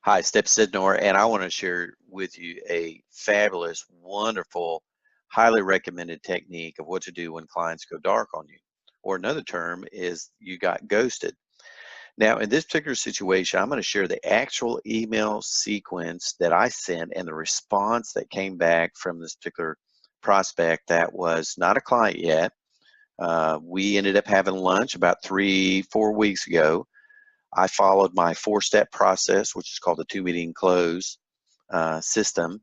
Hi, Step Sidnor, and I want to share with you a fabulous, wonderful, highly recommended technique of what to do when clients go dark on you. Or another term is you got ghosted. Now, in this particular situation, I'm going to share the actual email sequence that I sent and the response that came back from this particular prospect that was not a client yet. We ended up having lunch about 3, 4 weeks ago. I followed my four-step process, which is called the two-meeting close system,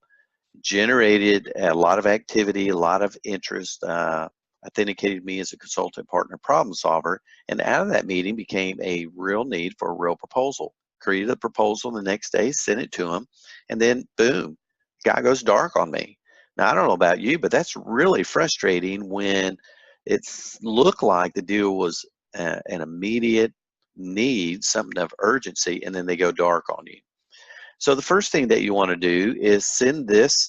generated a lot of activity, a lot of interest, authenticated me as a consultant partner problem solver, and out of that meeting became a real need for a real proposal. Created a proposal the next day, sent it to him, and then boom, guy goes dark on me. Now, I don't know about you, but that's really frustrating when it's looked like the deal was an immediate need, something of urgency, and then they go dark on you. So the first thing that you want to do is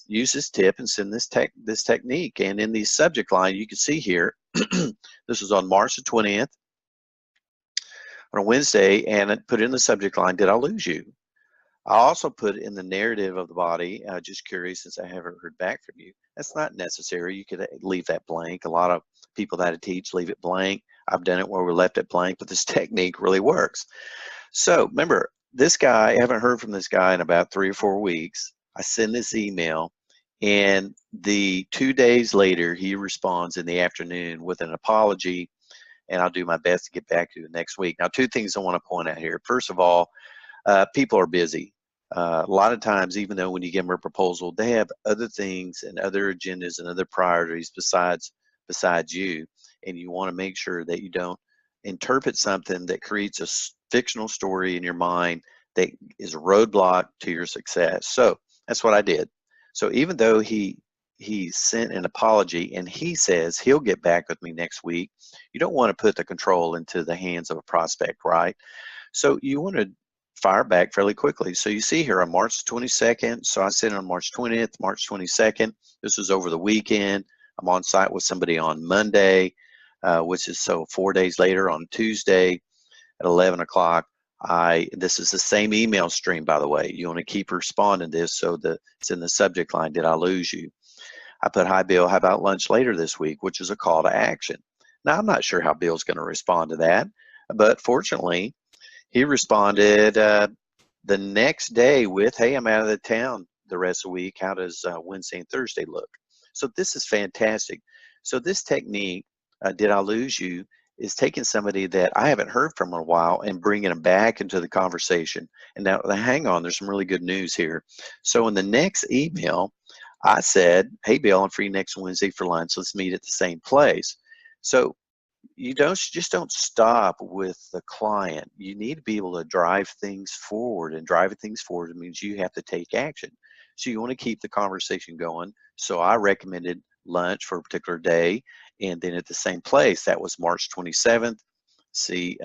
use this tip and send this technique. And in the subject line, you can see here, this was on March the 20th on a Wednesday, and it put in the subject line, did I lose you? I also put in the narrative of the body, just curious since I haven't heard back from you. That's not necessary. You could leave that blank. A lot of people that I teach leave it blank. I've done it where we left it blank, but this technique really works. So remember, this guy, I haven't heard from this guy in about 3 or 4 weeks. I send this email, and the 2 days later, he responds in the afternoon with an apology, and I'll do my best to get back to you next week. Now, two things I want to point out here. First of all, people are busy. A lot of times, even though when you give them a proposal, they have other things and other agendas and other priorities besides you, and you want to make sure that you don't interpret something that creates a fictional story in your mind that is a roadblock to your success. So that's what I did. So even though he sent an apology and he says he'll get back with me next week, you don't want to put the control into the hands of a prospect, right? So you want to fire back fairly quickly. So you see here on March 22nd, so I sent on March 20th, March 22nd. This was over the weekend. I'm on site with somebody on Monday, which is so 4 days later on Tuesday at 11 o'clock. This is the same email stream, by the way. You want to keep responding to this so that it's in the subject line, did I lose you? I put, hi, Bill, how about lunch later this week, which is a call to action. Now, I'm not sure how Bill's going to respond to that, but fortunately, he responded the next day with, hey, I'm out of the town the rest of the week. How does Wednesday and Thursday look? So this is fantastic. So this technique, did I lose you, is taking somebody that I haven't heard from in a while and bringing them back into the conversation. And now, hang on, there's some really good news here. So in the next email, I said, hey, Bill, I'm free next Wednesday for lunch. Let's meet at the same place. So you just don't stop with the client. You need to be able to drive things forward, and driving things forward means you have to take action. So you want to keep the conversation going. So I recommended lunch for a particular day, and then at the same place. That was March 27th. See,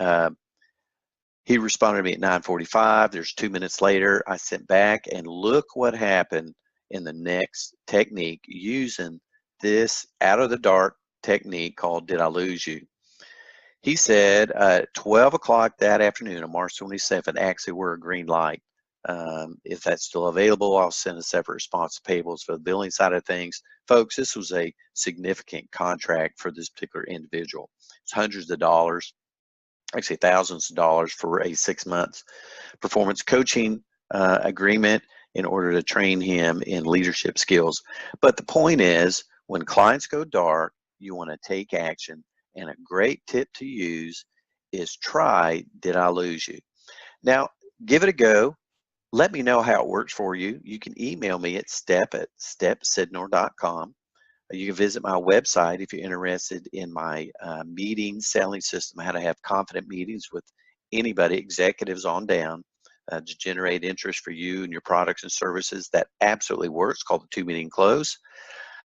he responded to me at 9:45. There's 2 minutes later, I sent back, and look what happened in the next technique using this out of the dark technique called Did I Lose You? He said 12 o'clock that afternoon on March 27th, actually we're a green light. If that's still available, I'll send a separate response to payables for the billing side of things. Folks, this was a significant contract for this particular individual. It's hundreds of dollars, actually thousands of dollars for a 6 month performance coaching agreement in order to train him in leadership skills. But the point is, when clients go dark, you want to take action. And a great tip to use is try, did I lose you? Now, give it a go. Let me know how it works for you. You can email me at step@stepsidnor.com. You can visit my website if you're interested in my meeting selling system, how to have confident meetings with anybody, executives on down, to generate interest for you and your products and services. That absolutely works, called the two-meeting close.